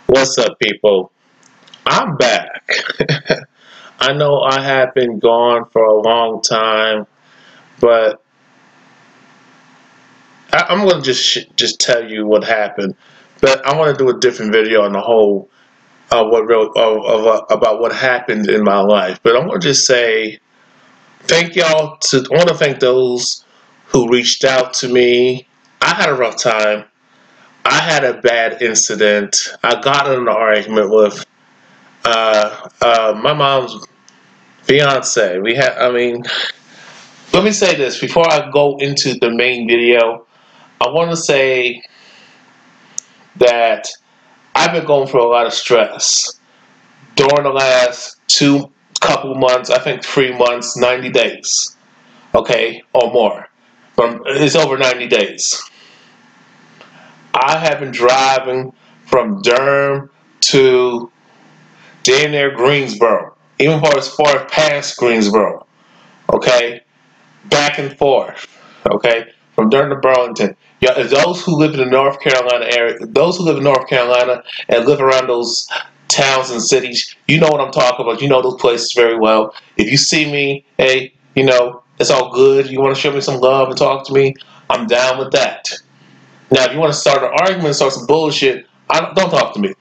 What's up, people? I'm back. I know I have been gone for a long time, but I'm going to just tell you what happened. But I want to do a different video on the whole about what happened in my life. But I want to just say thank y'all. I want to thank those who reached out to me. I had a rough time. I had a bad incident. I got in an argument with my mom's fiance. Let me say this before I go into the main video. I want to say that I've been going through a lot of stress during the last two couple months. I think 3 months, 90 days, okay, or more. But it's over 90 days. I have been driving from Durham to damn near Greensboro, even as far past Greensboro, okay, back and forth, okay, from Durham to Burlington. Yeah, those who live in the North Carolina area, those who live in North Carolina and live around those towns and cities, you know what I'm talking about. You know those places very well. If you see me, hey, it's all good. You want to show me some love and talk to me, I'm down with that. Now, if you want to start an argument, start some bullshit, don't talk to me.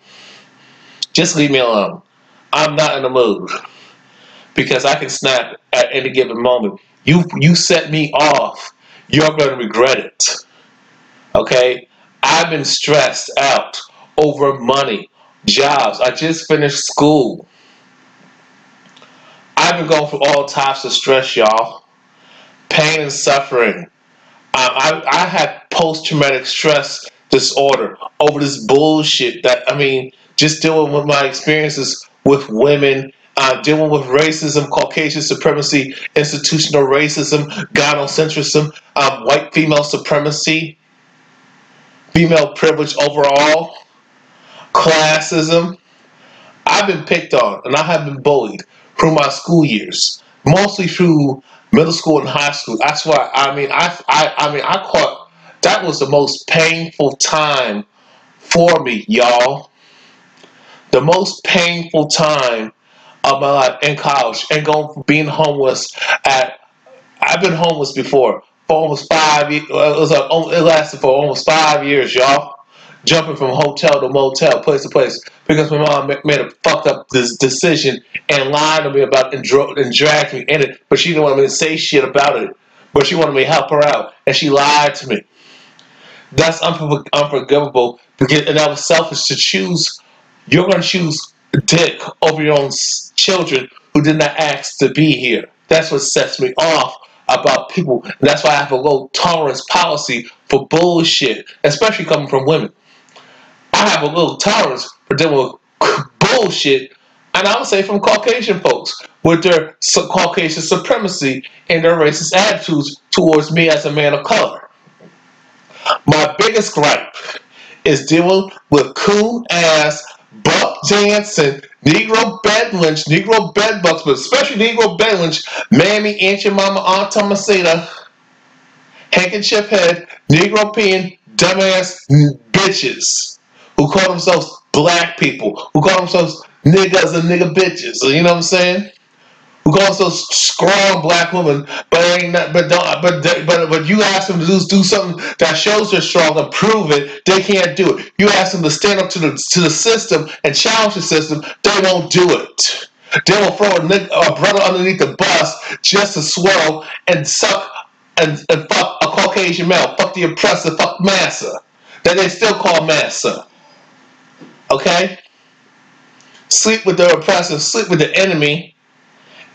Just leave me alone. I'm not in the mood because I can snap at any given moment. You set me off. You're going to regret it. Okay? I've been stressed out over money, jobs. I just finished school. I've been going through all types of stress, y'all. Pain and suffering. I had post-traumatic stress disorder over this bullshit just dealing with my experiences with women, dealing with racism, Caucasian supremacy, institutional racism, gynocentrism, white female supremacy, female privilege overall, classism. I've been picked on and I have been bullied through my school years, mostly through middle school and high school. That's why I caught that was the most painful time for me, y'all. The most painful time of my life in college and going from being homeless I've been homeless before for almost 5 years. It lasted for almost 5 years, y'all. Jumping from hotel to motel, place to place, because my mom made a fucked up decision and lied to me about and dragged me in it. But she didn't want me to say shit about it. But she wanted me to help her out, and she lied to me. That's unforgivable, and that was selfish to choose. You're going to choose dick over your own children who did not ask to be here. That's what sets me off about people. And that's why I have a low tolerance policy for bullshit, especially coming from women. I have a little tolerance for dealing with bullshit, and I would say from Caucasian folks with their Caucasian supremacy and their racist attitudes towards me as a man of color. My biggest gripe is dealing with cool ass, buck dancing, Negro bed lynch, Negro bed bucks, but especially Negro bed lynch, mammy, aunt your mama, aunt Thomasita, handkerchief head, Negro peeing, dumbass bitches who call themselves black people, who call themselves niggas and nigga bitches. You know what I'm saying? Who call themselves strong black women, but you ask them to do something that shows they're strong and prove it, they can't do it. You ask them to stand up to the system and challenge the system, they won't do it. They will throw a brother underneath the bus just to swell and suck and fuck a Caucasian male, fuck the oppressor, fuck massa, that they still call massa. Okay? Sleep with the oppressor, sleep with the enemy.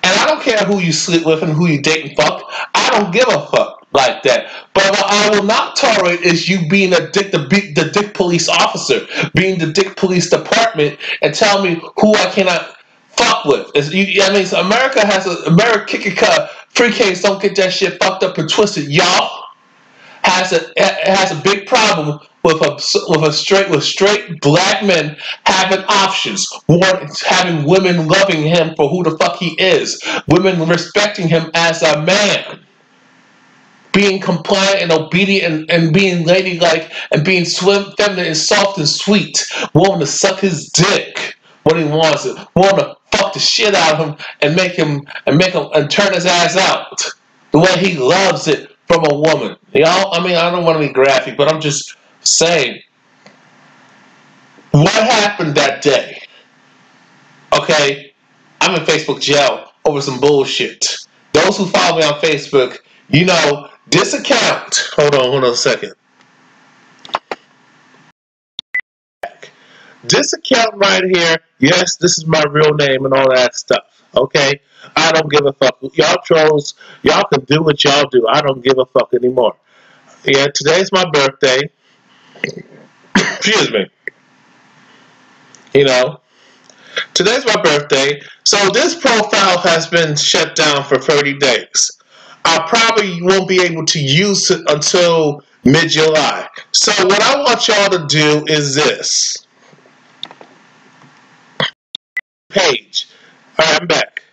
And I don't care who you sleep with and who you date and fuck. I don't give a fuck like that. But what I will not tolerate is you being the dick police officer, being the dick police department, and tell me who I cannot fuck with. So America kick your cut. Free case, don't get that shit fucked up and twisted. Y'all has a big problem with straight black men having options, having women loving him for who the fuck he is, women respecting him as a man. being compliant and obedient and being ladylike and being feminine and soft and sweet, wanting to suck his dick when he wants it, wanting to fuck the shit out of him and turn his ass out the way he loves it from a woman. You know, I mean, I don't want to be graphic, but I'm just saying, what happened that day? Okay, I'm in Facebook jail over some bullshit. Those who follow me on Facebook, you know, this account, hold on a second. This account right here, yes, this is my real name and all that stuff. Okay? I don't give a fuck. Y'all trolls, y'all can do what y'all do. I don't give a fuck anymore. Yeah, today's my birthday. Excuse me. You know, today's my birthday. So this profile has been shut down for 30 days. I probably won't be able to use it until mid-July. So what I want y'all to do is this. Page. Alright, I'm back.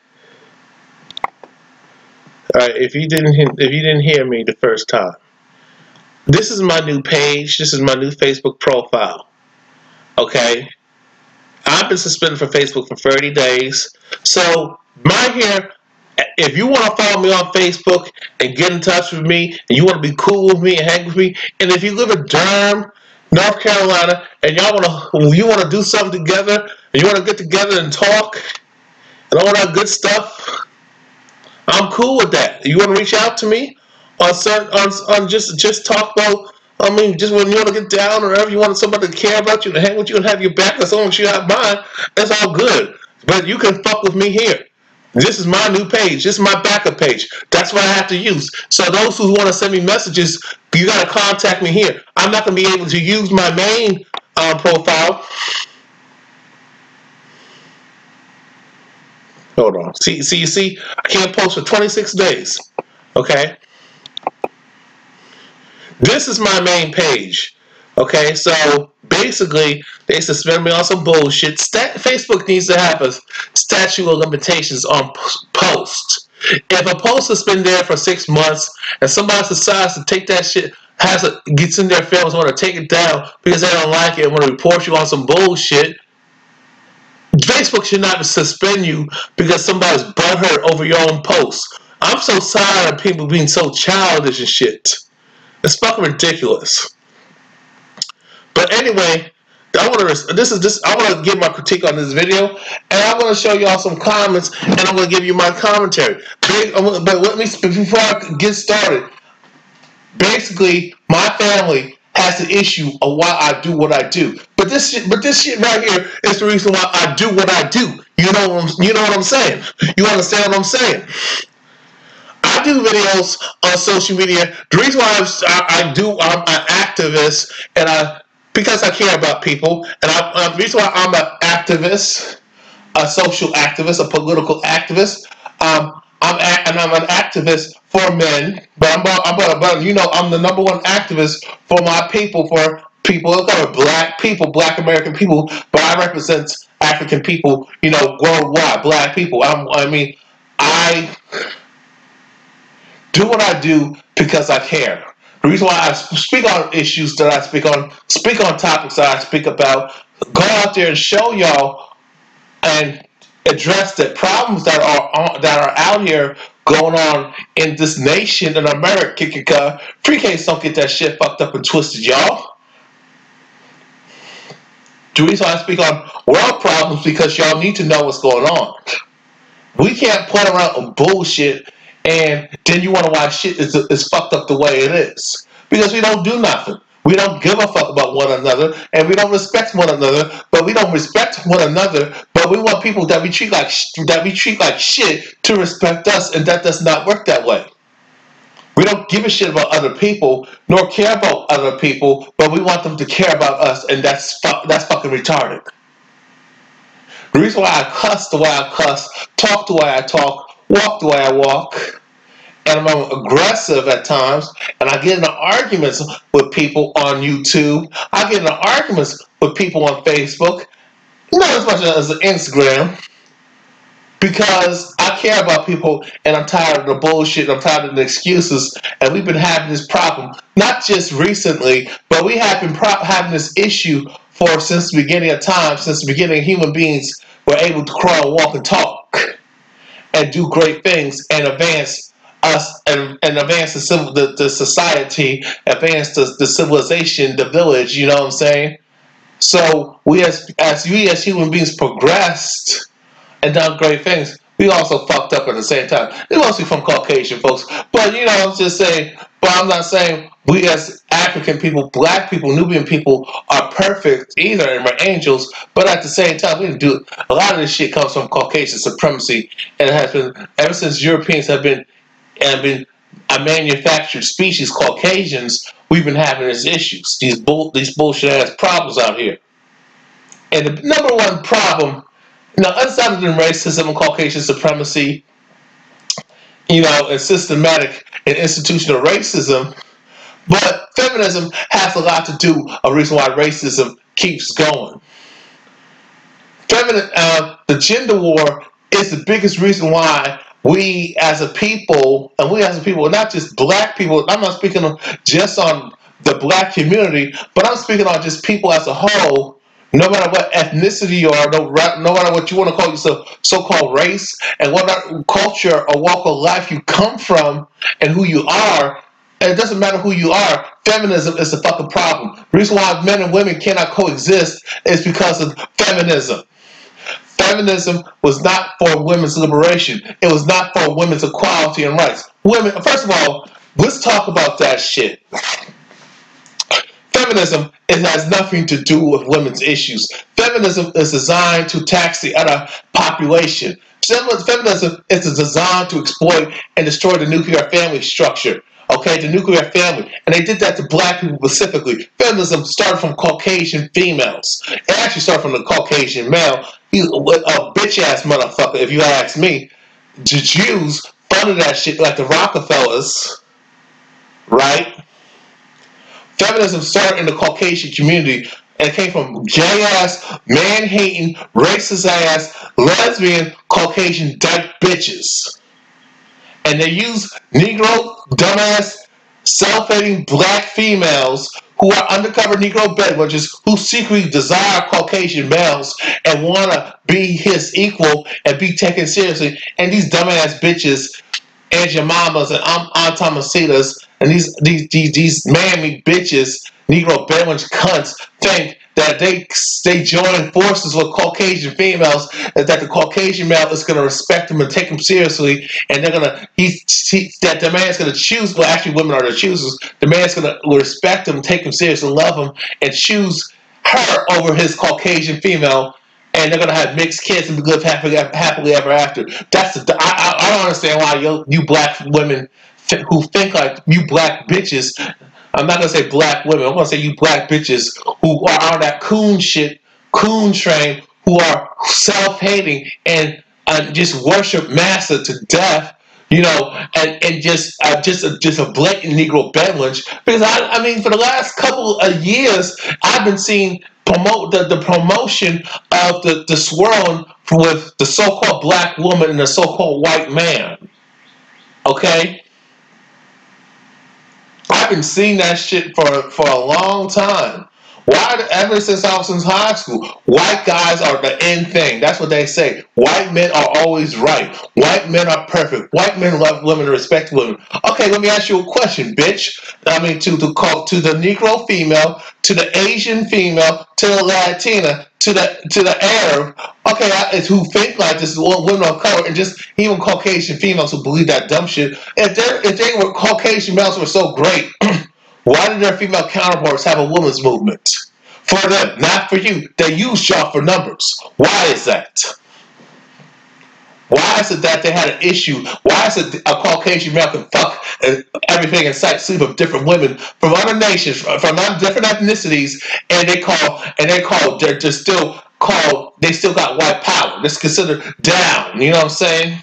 Alright, if you didn't hear me the first time. This is my new page. This is my new Facebook profile. Okay? I've been suspended from Facebook for 30 days. So right here, if you want to follow me on Facebook and get in touch with me, and you want to be cool with me and hang with me, and if you live in Durham, North Carolina, and you want to do something together, and you want to get together and talk, and all that good stuff, I'm cool with that. You want to reach out to me on just talk about. I mean, just when you want to get down or whatever, you want somebody to care about you, to hang with you and have your back, as long as you have mine, that's all good. But you can fuck with me here. This is my new page. This is my backup page. That's what I have to use. So those who want to send me messages, you got to contact me here. I'm not going to be able to use my main profile. Hold on. See, I can't post for 26 days. Okay? This is my main page. Okay? So basically, they suspend me on some bullshit. Facebook needs to have a statute of limitations on posts. If a post has been there for 6 months and somebody decides to take that shit, gets in their feelings, want to take it down because they don't like it and want to report you on some bullshit, Facebook should not suspend you because somebody's butthurt over your own post. I'm so tired of people being so childish and shit. It's fucking ridiculous. But anyway, I want to give my critique on this video, and I'm going to show y'all some comments, and I'm going to give you my commentary. But before I get started, basically, my family has the issue of why I do what I do. But this shit right here is the reason why I do what I do. You know what I'm saying? You understand what I'm saying? I do videos on social media. The reason why I'm an activist, and because I care about people, and the reason why I'm an activist, a social activist, a political activist, I'm an activist for men, but I'm the number one activist for my people, for people of color, black people, black American people, but I represent African people, worldwide, black people. I do what I do because I care. The reason why I speak on issues that I speak on topics that I speak about, go out there and show y'all and address the problems that are out here going on in this nation in America. Pre-Ks don't get that shit fucked up and twisted, y'all. The reason why I speak on world problems because y'all need to know what's going on. We can't play around with bullshit and then you wonder why shit is fucked up the way it is. Because we don't do nothing. We don't give a fuck about one another, and we don't respect one another. But we don't respect one another. But we want people that we treat like shit to respect us, and that does not work that way. We don't give a shit about other people, nor care about other people, but we want them to care about us, and that's fucking retarded. The reason why I cuss the way I cuss, talk the way I talk, walk the way I walk, and I'm aggressive at times, and I get into arguments with people on YouTube. I get into arguments with people on Facebook, not as much as Instagram, because I care about people and I'm tired of the bullshit. I'm tired of the excuses. And we've been having this problem, not just recently, but we have been having this issue for since the beginning of time, since the beginning human beings were able to crawl, walk, and talk and do great things and advance us and advance the society, advance the civilization, the village, you know what I'm saying? So we as human beings progressed and done great things, we also fucked up at the same time. It's mostly from Caucasian folks. But you know, I'm just saying, but I'm not saying we as African people, black people, Nubian people are perfect either and we're angels, but at the same time we didn't do it. A lot of this shit comes from Caucasian supremacy and it has been ever since Europeans have been a manufactured species, Caucasians, we've been having these issues, these bullshit ass problems out here. And the number one problem, outside of racism and Caucasian supremacy, and systematic and institutional racism, but feminism has a lot to do with a reason why racism keeps going. The gender war is the biggest reason why we as a people, not just black people, I'm not speaking just on the black community, but I'm speaking on just people as a whole, no matter what ethnicity you are, no matter what you want to call yourself, so-called race, and what culture or walk of life you come from and who you are, and it doesn't matter who you are, feminism is the fucking problem. The reason why men and women cannot coexist is because of feminism. Feminism was not for women's liberation. It was not for women's equality and rights. Women, first of all, let's talk about that shit. Feminism, it has nothing to do with women's issues. Feminism is designed to tax the other population. Feminism is designed to exploit and destroy the nuclear family structure. Okay, the nuclear family. And they did that to black people specifically. Feminism started from Caucasian females. It actually started from the Caucasian male. He's a bitch-ass motherfucker, if you ask me. The Jews funded that shit like the Rockefellers, right? Feminism started in the Caucasian community and it came from gay-ass, man-hating, racist-ass, lesbian, Caucasian dyke bitches. And they use Negro, dumbass, self-hating black females who are undercover Negro bedwetchers who secretly desire Caucasian males and want to be his equal and be taken seriously. And these dumbass bitches, Aunt Jemimas and Aunt Tomasitas, and these mammy bitches, Negro bedwetch cunts, think that they join forces with Caucasian females, and that the Caucasian male is going to respect them and take them seriously, and they're gonna that the man's going to choose. Well, actually, women are the choosers. The man's going to respect them, take them seriously, love them, and choose her over his Caucasian female. And they're gonna have mixed kids and live happily ever after. I don't understand why you black women who think like you black bitches. I'm not gonna say black women. I'm gonna say you black bitches who are on that coon shit, coon train, who are self-hating and just worship massa to death. And just a blatant Negro bedwetch. Because I mean, for the last couple of years, I've been seeing the promotion of the swirling with the so-called black woman and the so-called white man. Okay? I've been seeing that shit for a long time. Ever since I was in high school, white guys are the end thing. That's what they say. White men are always right. White men are perfect. White men love women and respect women. Okay, let me ask you a question, bitch. I mean, to the Negro female, to the Asian female, to the Latina, to the Arab. Okay, it's who think like this, women of color, and just even Caucasian females who believe that dumb shit. If they were Caucasian males were so great. Why did their female counterparts have a women's movement? For them, not for you. They use y'all for numbers. Why is that? Why is it that they had an issue? Why is it a Caucasian male can fuck everything in sight, sleep with different women from other nations, from different ethnicities, and they still got white power. That's considered down. You know what I'm saying?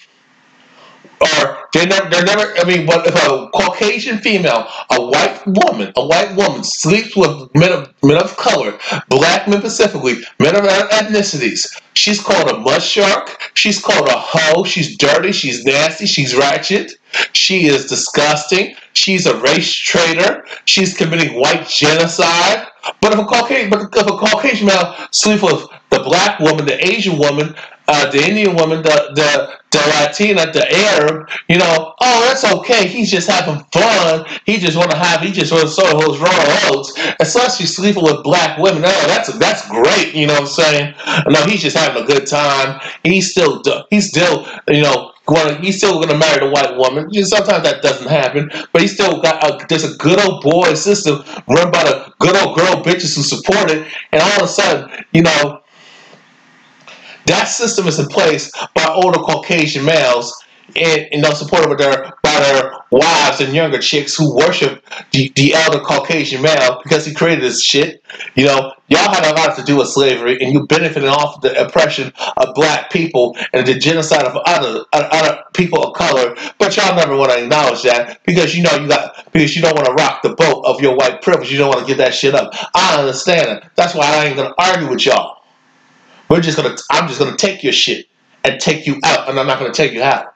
or they're never. I mean, but if a Caucasian female, a white woman sleeps with men of color, black men specifically, men of other ethnicities, she's called a mud shark. She's called a hoe. She's dirty. She's nasty. She's ratchet. She is disgusting. She's a race traitor. She's committing white genocide. But if a Caucasian male sleeps with the black woman, the Asian woman, the Indian woman, the Latina, the Arab, oh, that's okay. He's just having fun. He just want to sow those raw oats. As long as she's sleeping with black women, oh, that's great. You know what I'm saying? No, he's just having a good time. He's still gonna marry the white woman. Sometimes that doesn't happen, but he still there's a good old boy system run by the good old girl bitches who support it, and all of a sudden, that system is in place by older Caucasian males, and supported by their wives and younger chicks who worship the elder Caucasian male because he created this shit. Y'all had a lot to do with slavery, and you benefited off the oppression of black people and the genocide of other people of color. But y'all never want to acknowledge that because you don't want to rock the boat of your white privilege. You don't want to give that shit up. I understand it. That's why I ain't gonna argue with y'all. I'm just gonna take your shit and take you out, and I'm not gonna take you out.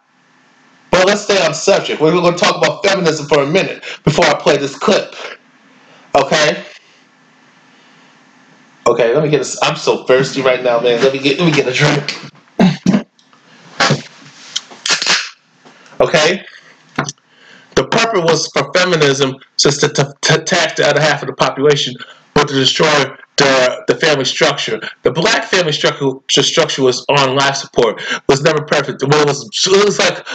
But let's stay on subject. We're gonna talk about feminism for a minute before I play this clip. Okay? Okay, let me get I'm so thirsty right now, man. Let me get a drink. Okay? The purpose was for feminism just to attack the other half of the population, but to destroy the family structure. The black family structure was on life support, was never perfect. It was like,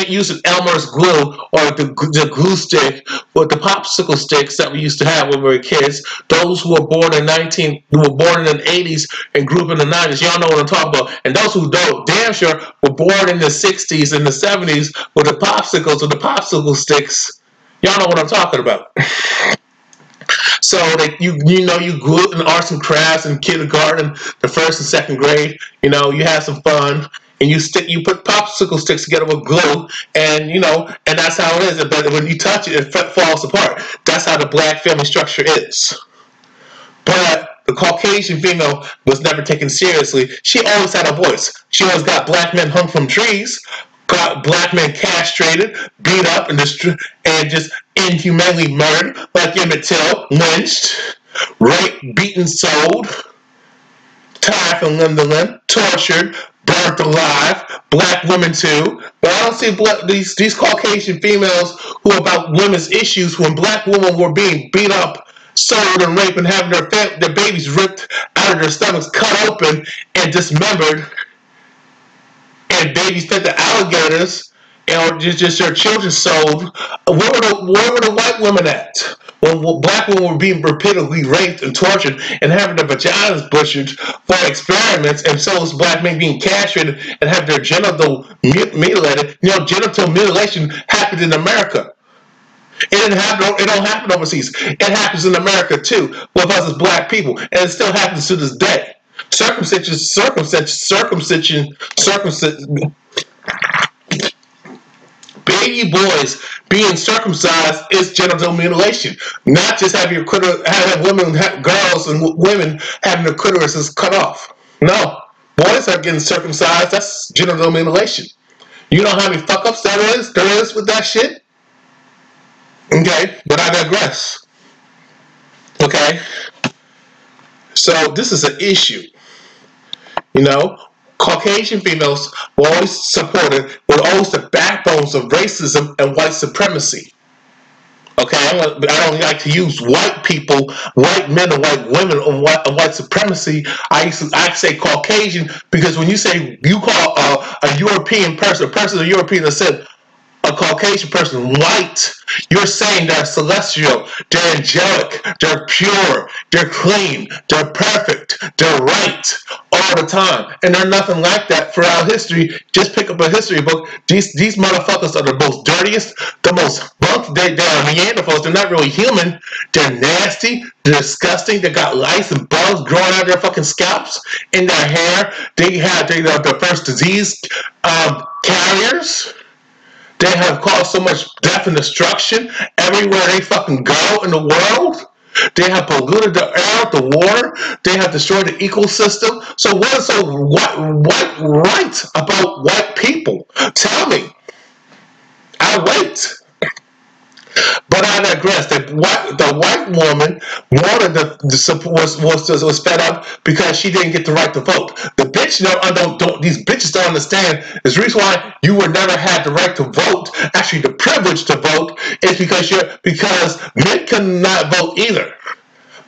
using Elmer's glue or the glue stick or the popsicle sticks that we used to have when we were kids. Those who were born in the 80s and grew up in the 90s, y'all know what I'm talking about. And those who don't, damn sure, were born in the 60s and the 70s with the popsicles or the popsicle sticks. Y'all know what I'm talking about. So you glue in arts and crafts in kindergarten, the first and second grade. You have some fun, and you put popsicle sticks together with glue, and that's how it is. But when you touch it, it falls apart. That's how the black family structure is. But the Caucasian female was never taken seriously. She always had a voice. She always got black men hung from trees, got black men castrated, beat up, and just inhumanely murdered, like Emmett Till, lynched, raped, beaten, sold, tied from limb to limb, tortured, burnt alive, black women too. But I don't see these Caucasian females who about women's issues when black women were being beat up, sold, and raped, and having their babies ripped out of their stomachs, cut open, and dismembered, and babies fed to alligators, or just their children sold. Where were the white women at? When black women were being repeatedly raped and tortured and having their vaginas butchered for experiments, and so was black men being castrated and have their genital mutilated. Genital mutilation happened in America. It don't happen overseas. It happens in America too, with us as black people, and it still happens to this day. Circumcision. Baby boys being circumcised is genital mutilation. Not just having girls and women having their clitorises cut off. No, boys are getting circumcised. That's genital mutilation. You know how many fuck ups there is with that shit? Okay, but I digress. Okay, so this is an issue. Caucasian females were always supported, were always the backbones of racism and white supremacy. Okay, I don't like to use white people, white men and white women on white supremacy. I say Caucasian because when you call a European person, a person of European descent, a Caucasian person white, you're saying they're celestial, they're angelic, they're pure, they're clean, they're perfect, they're right all the time. And they're nothing like that throughout history. Just pick up a history book. These motherfuckers are the most dirtiest, the most bunk. They are Neanderthals. They're not really human. They're nasty, they're disgusting. They got lice and bugs growing out of their fucking scalps, in their hair. They are the first disease carriers. They have caused so much death and destruction everywhere they fucking go in the world. They have polluted the air, the water. They have destroyed the ecosystem. So what is so right about white people? Tell me. I wait. But I digress. The white woman wanted was fed up because she didn't get the right to vote. The bitch these bitches don't understand. Is the reason why you would never had the right to vote, actually the privilege to vote, is because men cannot vote either.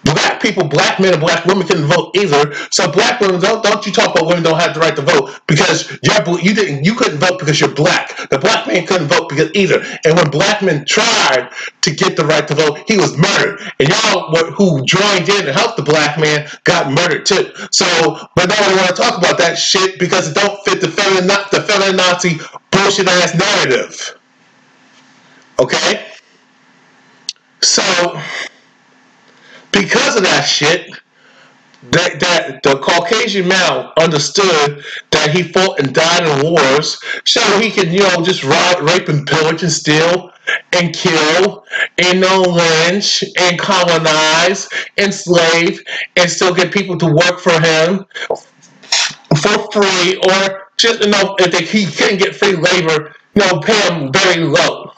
Black people, black men and black women couldn't vote either. So black women, don't you talk about women don't have the right to vote because you couldn't vote because you're black. The black man couldn't vote because either. And when black men tried to get the right to vote, he was murdered. And y'all who joined in and helped the black man got murdered too. So, but nobody want to talk about that shit because it don't fit the Nazi bullshit ass narrative. Okay? So because of that shit, that the Caucasian male understood that he fought and died in wars, so he could, just rape and pillage and steal and kill and lynch and colonize, enslave, and still get people to work for him for free, or just if he couldn't get free labor, pay him very low.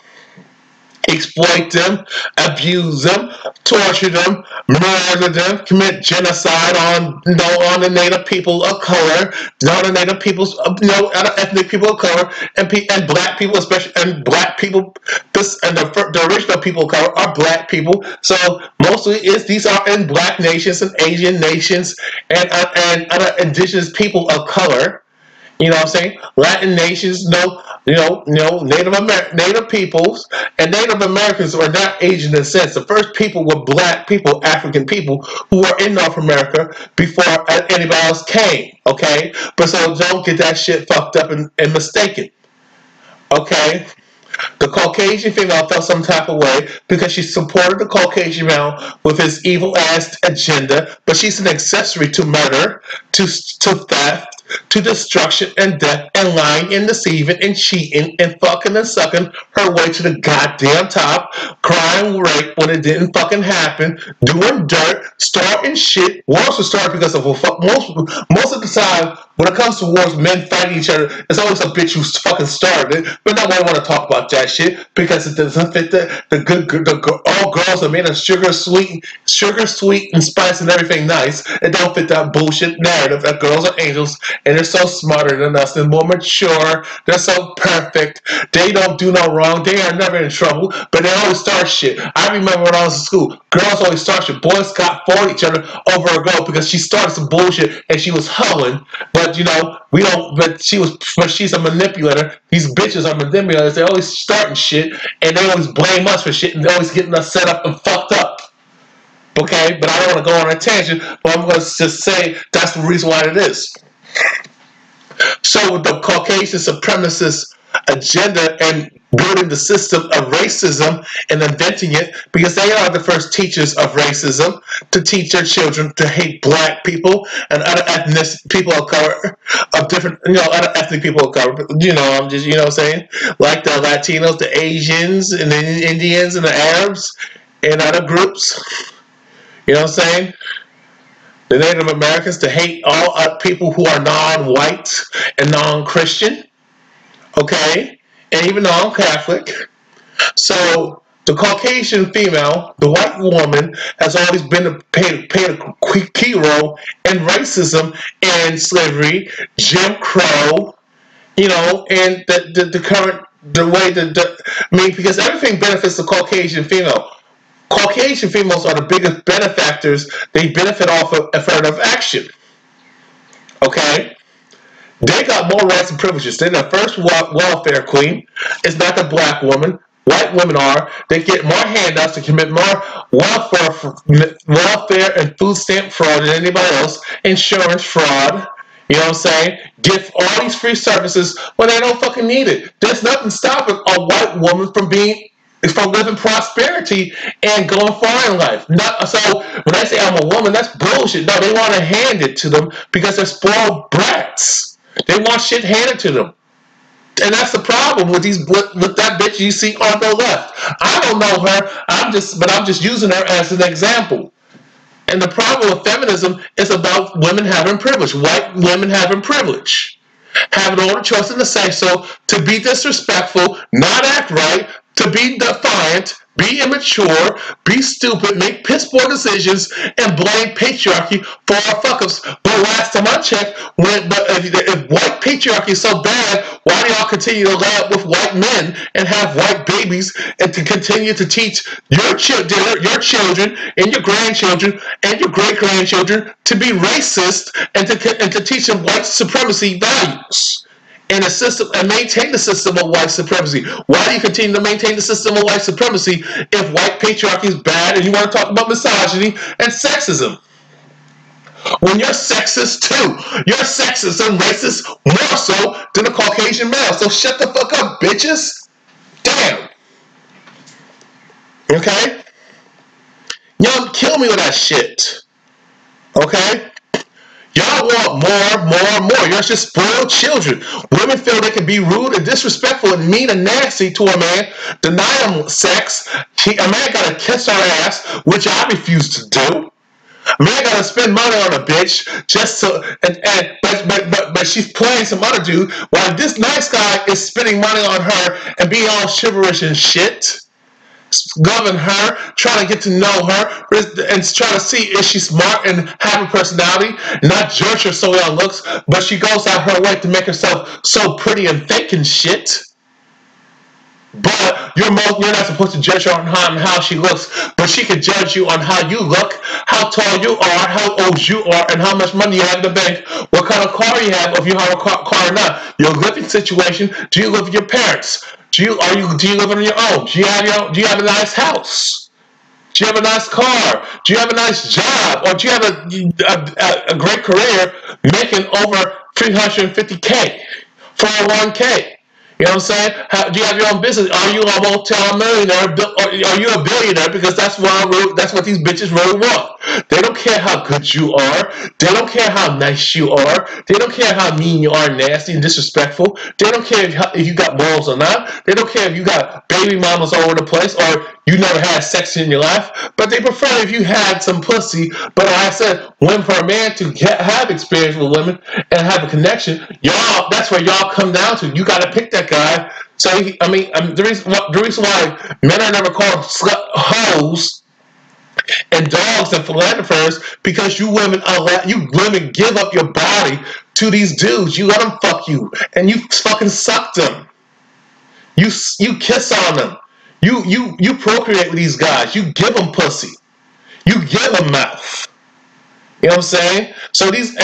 Exploit them, abuse them, torture them, murder them, commit genocide on the native people of color, on the native peoples, other ethnic people of color, and black people, especially, and black people. The original people of color are black people. So mostly these are in black nations and Asian nations and other indigenous people of color. You know what I'm saying? Latin nations, Native peoples, and Native Americans are not Asian in a sense. The first people were black people, African people, who were in North America before anybody else came, okay? But so don't get that shit fucked up and mistaken, okay? The Caucasian female felt some type of way because she supported the Caucasian male with his evil ass agenda, but she's an accessory to murder, to theft, to destruction and death and lying and deceiving and cheating and fucking and sucking her way to the goddamn top, crying rape when it didn't fucking happen, doing dirt, starting shit. Wars were started because of most of the time when it comes to wars, men fighting each other. It's always a bitch who fucking started it, but nobody want to talk about that shit because it doesn't fit all girls are made of sugar sweet and spice and everything nice. It don't fit that bullshit narrative that girls are angels and they're so smarter than us and more mature. They're so perfect. They don't do no wrong. They are never in trouble, but they always start shit. I remember when I was in school, girls always start shit. Boys fought each other over a girl because she started some bullshit and she was hoeing. But we don't. But she's a manipulator. These bitches are manipulators. They always starting shit and they always blame us for shit and they always getting us set up and fucked up. Okay, but I don't want to go on a tangent. But I'm going to just say that's the reason why it is. So the Caucasian supremacist agenda and building the system of racism and inventing it, because they are the first teachers of racism, to teach their children to hate black people and other ethnic people of color, of different, other ethnic people of color. I'm just, what I'm saying? Like the Latinos, the Asians, and the Indians, and the Arabs, and other groups. You know what I'm saying? The Native Americans to hate all people who are non-white and non-Christian, okay, and even non-Catholic. So the Caucasian female, the white woman, has always been played a key role in racism and slavery, Jim Crow, and the current because everything benefits the Caucasian female. Caucasian females are the biggest benefactors. They benefit off of affirmative action. Okay? They got more rights and privileges. They're the first welfare queen. It's not the black woman. white women are. They get more handouts to commit more welfare and food stamp fraud than anybody else, insurance fraud. You know what I'm saying? Give all these free services when they don't fucking need it. There's nothing stopping a white woman from living prosperity and going far in life. So when I say I'm a woman, that's bullshit. No, they want to hand it to them because they're spoiled brats. They want shit handed to them. And that's the problem with that bitch you see on the left. I don't know her. I'm just using her as an example. And the problem with feminism is about women having privilege, white women having privilege, having all the choice in the say so, to be disrespectful, not act right, to be defiant, be immature, be stupid, make piss poor decisions, and blame patriarchy for our fuck-ups. But last time I checked, if white patriarchy is so bad, why do y'all continue to lay up with white men and have white babies and to continue to teach your children and your grandchildren and your great-grandchildren to be racist and to teach them white supremacy values? And a system and maintain the system of white supremacy. Why do you continue to maintain the system of white supremacy if white patriarchy is bad and you want to talk about misogyny and sexism? When you're sexist too. You're sexist and racist more so than a Caucasian male. So shut the fuck up, bitches. Damn. Okay? Y'all kill me with that shit. Okay? Y'all want more. You're just spoiled children. Women feel they can be rude and disrespectful and mean and nasty to a man, deny him sex. A man gotta kiss her ass, which I refuse to do. A man gotta spend money on a bitch just to, but she's playing some other dude while this nice guy is spending money on her and being all chivalrous and shit. Loving her, trying to get to know her, and trying to see if she's smart and have a personality, not judge her solely on looks, but she goes out her way to make herself so pretty and fake and shit. But you're not supposed to judge her on how she looks, but she can judge you on how you look, how tall you are, how old you are, and how much money you have in the bank, what kind of car you have, if you have a car or not, your living situation, do you live with your parents? Do you live on your own? Do you have a nice house? Do you have a nice car? Do you have a nice job? Or do you have a great career making over $350K, 401K? You know what I'm saying? Do you have your own business? Are you a multi-millionaire? Are you a billionaire? Because that's what these bitches really want. They don't care how good you are. They don't care how nice you are. They don't care how mean you are, nasty and disrespectful. They don't care if you got morals or not. They don't care if you got baby mamas all over the place or you never had sex in your life. But they prefer if you had some pussy. But like I said, for a man to have experience with women and have a connection, that's where y'all come down to. You got to pick that guy. So the reason why men are never called hoes and dogs and philanderopers, because you women give up your body to these dudes. You let them fuck you, and you fucking suck them. You kiss on them. You procreate with these guys. You give them pussy. You give them mouth. You know what I'm saying? So then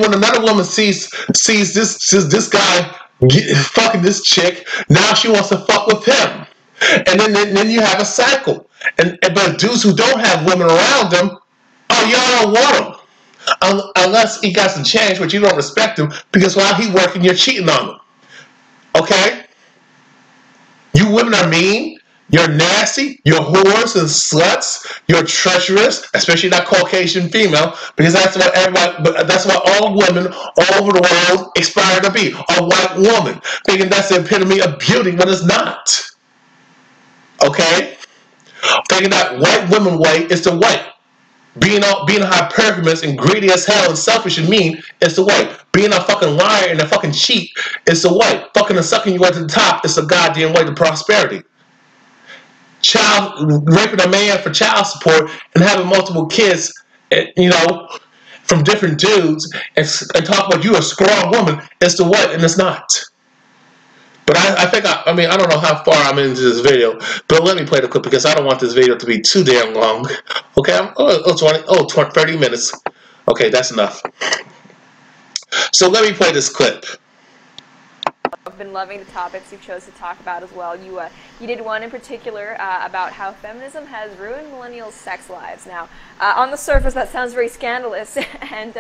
when another woman sees this guy fucking this chick, now she wants to fuck with him, and then you have a cycle. But dudes who don't have women around them, y'all don't want him unless he got some change, but you don't respect him because while he working, you're cheating on him. Okay? You women are mean. You're nasty, you're whores and sluts, you're treacherous, especially that Caucasian female, because that's what all women all over the world aspire to be, a white woman, thinking that's the epitome of beauty when it's not. Okay? Thinking that white women way is the white. Being hypergamous and greedy as hell and selfish and mean is the white. Being a fucking liar and a fucking cheat is the white. Fucking and sucking you at the top is the goddamn way to prosperity. Raping a man for child support and having multiple kids, from different dudes, and talk about you a strong woman is the what, and it's not. But I don't know how far I'm into this video, but let me play the clip because I don't want this video to be too damn long. Okay, 30 minutes. Okay, that's enough. So let me play this clip. I've been loving the topics you've chose to talk about as well. You did one in particular about how feminism has ruined millennials' sex lives. Now, on the surface, that sounds very scandalous, and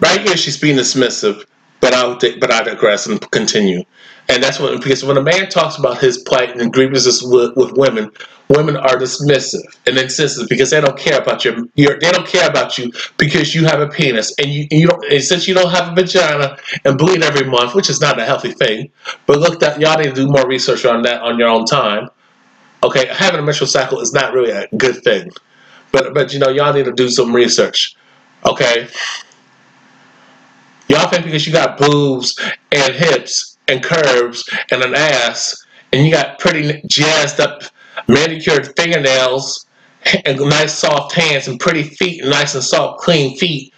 Right here, she's being dismissive, but I digress and continue. And that's what, because when a man talks about his plight and grievances with women, women are dismissive and insensitive because they don't care about they don't care about you because you have a penis and you don't, and since you don't have a vagina and bleed every month, which is not a healthy thing. But look, that y'all need to do more research on that on your own time. Okay, having a menstrual cycle is not really a good thing, but y'all need to do some research. Okay. Y'all think because you got boobs and hips and curves and an ass and you got pretty jazzed up manicured fingernails and nice soft hands and pretty feet and nice and soft clean feet.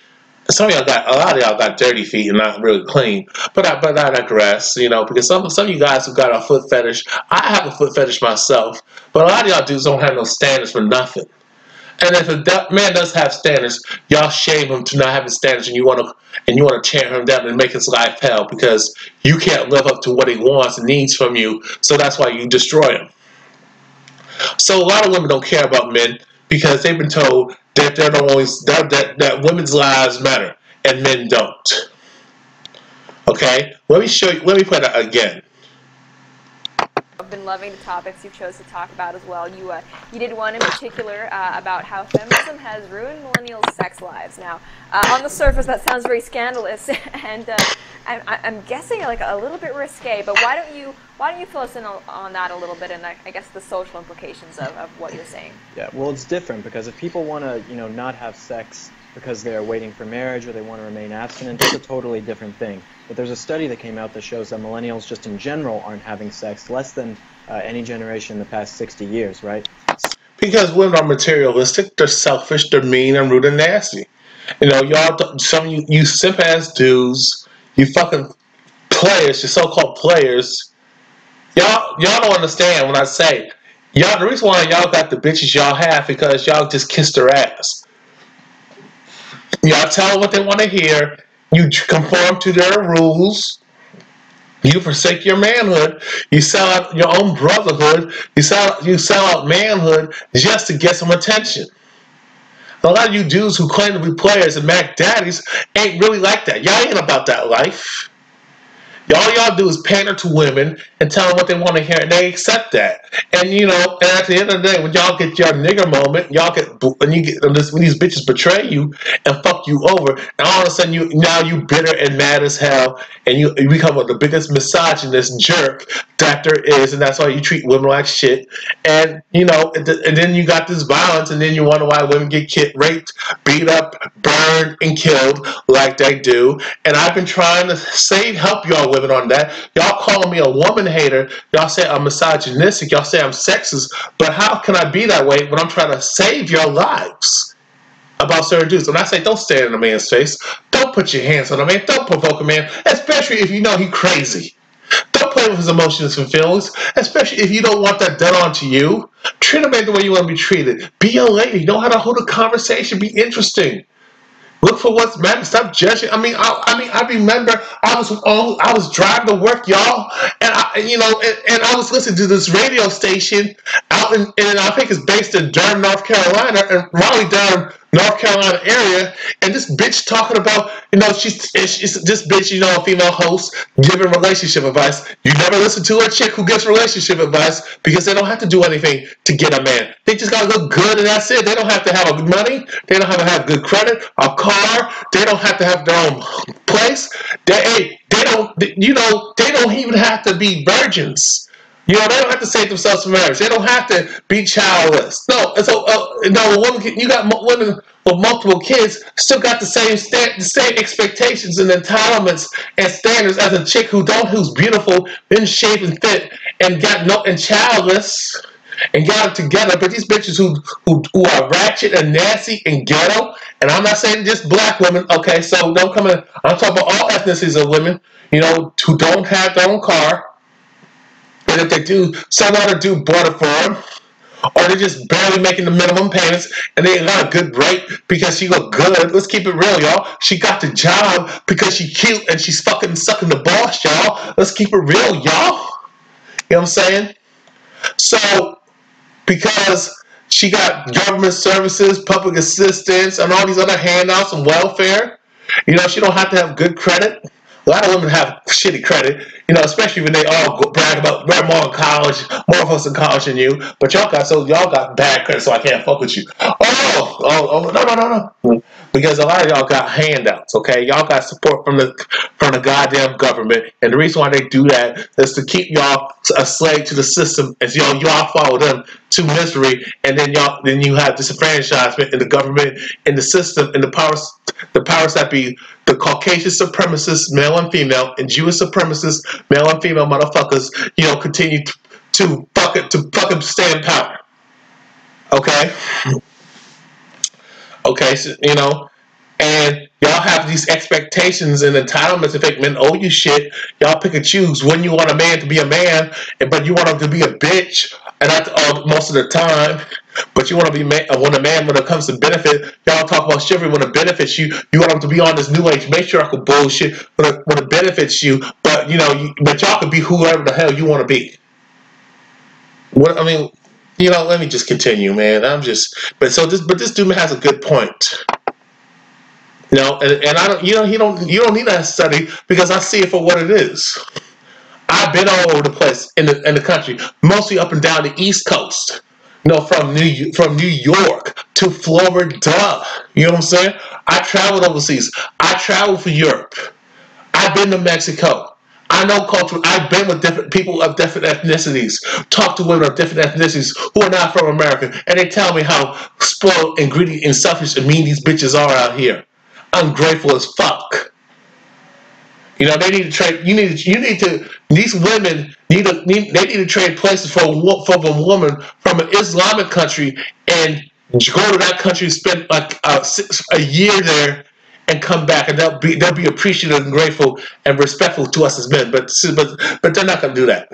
Some of y'all got, a lot of y'all got dirty feet and not really clean. But I digress, because some of you guys have got a foot fetish. I have a foot fetish myself, but a lot of y'all dudes don't have no standards for nothing. And if a man does have standards, y'all shame him to not having standards, and you want to tear him down and make his life hell because you can't live up to what he wants and needs from you. So that's why you destroy him. So a lot of women don't care about men because they've been told that they're not always that women's lives matter and men don't. Okay, let me show you. Let me play that again. I've been loving the topics you've chose to talk about as well. You did one in particular about how feminism has ruined millennials' sex lives. Now, on the surface, that sounds very scandalous, and I'm guessing like a little bit risque. But why don't you fill us in on that a little bit, and I guess the social implications of what you're saying? Yeah, well, it's different because if people want to, not have sex because they're waiting for marriage or they want to remain abstinent, that's a totally different thing. But there's a study that came out that shows that millennials just in general aren't having sex less than any generation in the past 60 years, right? Because women are materialistic, they're selfish, they're mean, and rude and nasty. Y'all, some of you simp-ass dudes, you fucking players, you so-called players, y'all don't understand when I say, y'all, the reason why y'all got the bitches y'all have because y'all just kissed their ass. Y'all tell them what they want to hear. You conform to their rules. You forsake your manhood. You sell out your own brotherhood. You sell out manhood just to get some attention. A lot of you dudes who claim to be players and Mac Daddies ain't really like that. Y'all ain't about that life. All y'all do is pander to women and tell them what they want to hear, and they accept that. And and at the end of the day, when y'all get your nigger moment, when these bitches betray you and fuck you over, and all of a sudden you bitter and mad as hell, and you become the biggest misogynist jerk that there is, and that's why you treat women like shit. And and then you got this violence, and then you wonder why women get raped, beat up, burned, and killed like they do. And I've been trying to help y'all women on that. Y'all calling me a woman hater. Y'all say I'm misogynistic. Y'all say I'm sexist. But how can I be that way when I'm trying to save your lives about certain dudes? And I say, don't stare in a man's face. Don't put your hands on a man. Don't provoke a man, especially if you know he's crazy. Don't play with his emotions and feelings, especially if you don't want that done onto you. Treat a man the way you want to be treated. Be a lady. Know how to hold a conversation. Be interesting. Look for what's matters. Stop judging. I remember I was driving to work, y'all, and I was listening to this radio station out in I think it's based in Durham, North Carolina, and Raleigh, Durham, North Carolina area, and this bitch talking about, she's this bitch, a female host giving relationship advice. You never listen to a chick who gives relationship advice because they don't have to do anything to get a man. They just gotta look good and that's it. They don't have to have money. They don't have to have good credit, a car. They don't have to have their own place. They don't even have to be virgins. They don't have to save themselves from marriage. They don't have to be childless. No, so you got women with multiple kids still got the same expectations and entitlements and standards as a chick who's beautiful, in shape and fit, and and childless and got it together. But these bitches who are ratchet and nasty and ghetto, and I'm not saying just black women. Okay, so don't come in. I'm talking about all ethnicities of women. Who don't have their own car. And if they do, some other dude bought it for them. or they're just barely making the minimum payments, and they got a good rate because she look good. Let's keep it real, y'all. She got the job because she cute and she's fucking sucking the boss, y'all. Let's keep it real, y'all. You know what I'm saying? So, because she got government services, public assistance, and all these other handouts and welfare, she don't have to have good credit. A lot of women have shitty credit, especially when they all brag about we're more in college, more of us in college than you. But y'all got bad credit, so I can't fuck with you. Oh, no. Because a lot of y'all got handouts, okay? Y'all got support from the goddamn government, and the reason why they do that is to keep y'all a slave to the system, as y'all follow them to misery, and then you have disenfranchisement in the government, in the system, in the powers that be the Caucasian supremacists, male and female, and Jewish supremacists, male and female motherfuckers, continue to fucking stay in power. Okay? Okay, so, and y'all have these expectations and entitlements to think men owe you shit. Y'all pick and choose when you want a man to be a man, but you want him to be a bitch, and not most of the time. But you want to be when it comes to benefit, y'all talk about chivalry when it benefits you. You want them to be on this new age matriarchal bullshit when it benefits you. But but y'all can be whoever the hell you want to be. Let me just continue, man. But this dude has a good point. And I don't, you don't need that study because I see it for what it is. I've been all over the place in the country, mostly up and down the East Coast. From New York to Florida. You know what I'm saying? I traveled overseas. I traveled for Europe. I've been to Mexico. I know culture. I've been with different people of different ethnicities. Talked to women of different ethnicities who are not from America, and they tell me how spoiled and greedy and selfish and mean these bitches are out here. Ungrateful as fuck. They need to trade. These women they need to trade places for a woman from an Islamic country and go to that country, spend like a year there, and come back, and they'll be appreciative and grateful and respectful to us as men. But they're not going to do that.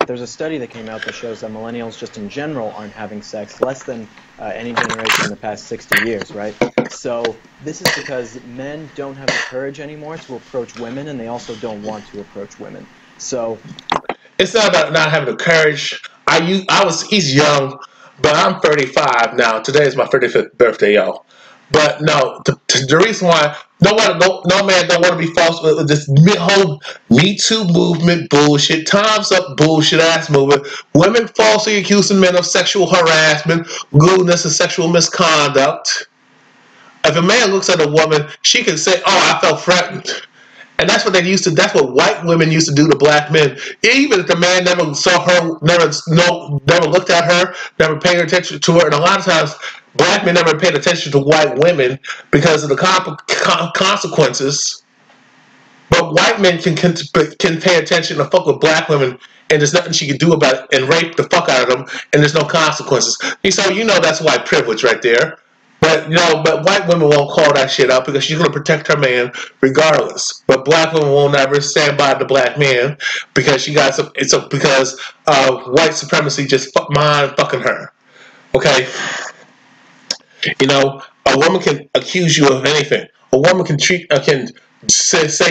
There's a study that came out that shows that millennials just in general aren't having sex less than any generation in the past 60 years, right? So this is because men don't have the courage anymore to approach women, and they also don't want to approach women. So it's not about not having the courage. He's young, but I'm 35 now. Today is my 35th birthday, y'all. But no, the reason why no man don't want to be false with this whole Me Too movement bullshit, Time's Up bullshit ass movement, women falsely accusing men of sexual harassment, rudeness, and sexual misconduct. If a man looks at a woman, she can say, "Oh, I felt threatened." And that's what that's what white women used to do to black men. Even if the man never saw her, never looked at her, never paid attention to her. And a lot of times, black men never paid attention to white women because of the consequences. But white men can pay attention and fuck with black women, and there's nothing she can do about it, and rape the fuck out of them, and there's no consequences. So that's white privilege right there. But white women won't call that shit out because she's gonna protect her man regardless. But black women won't ever stand by the black man because because white supremacy just mind fucking her. Okay, a woman can accuse you of anything. A woman can say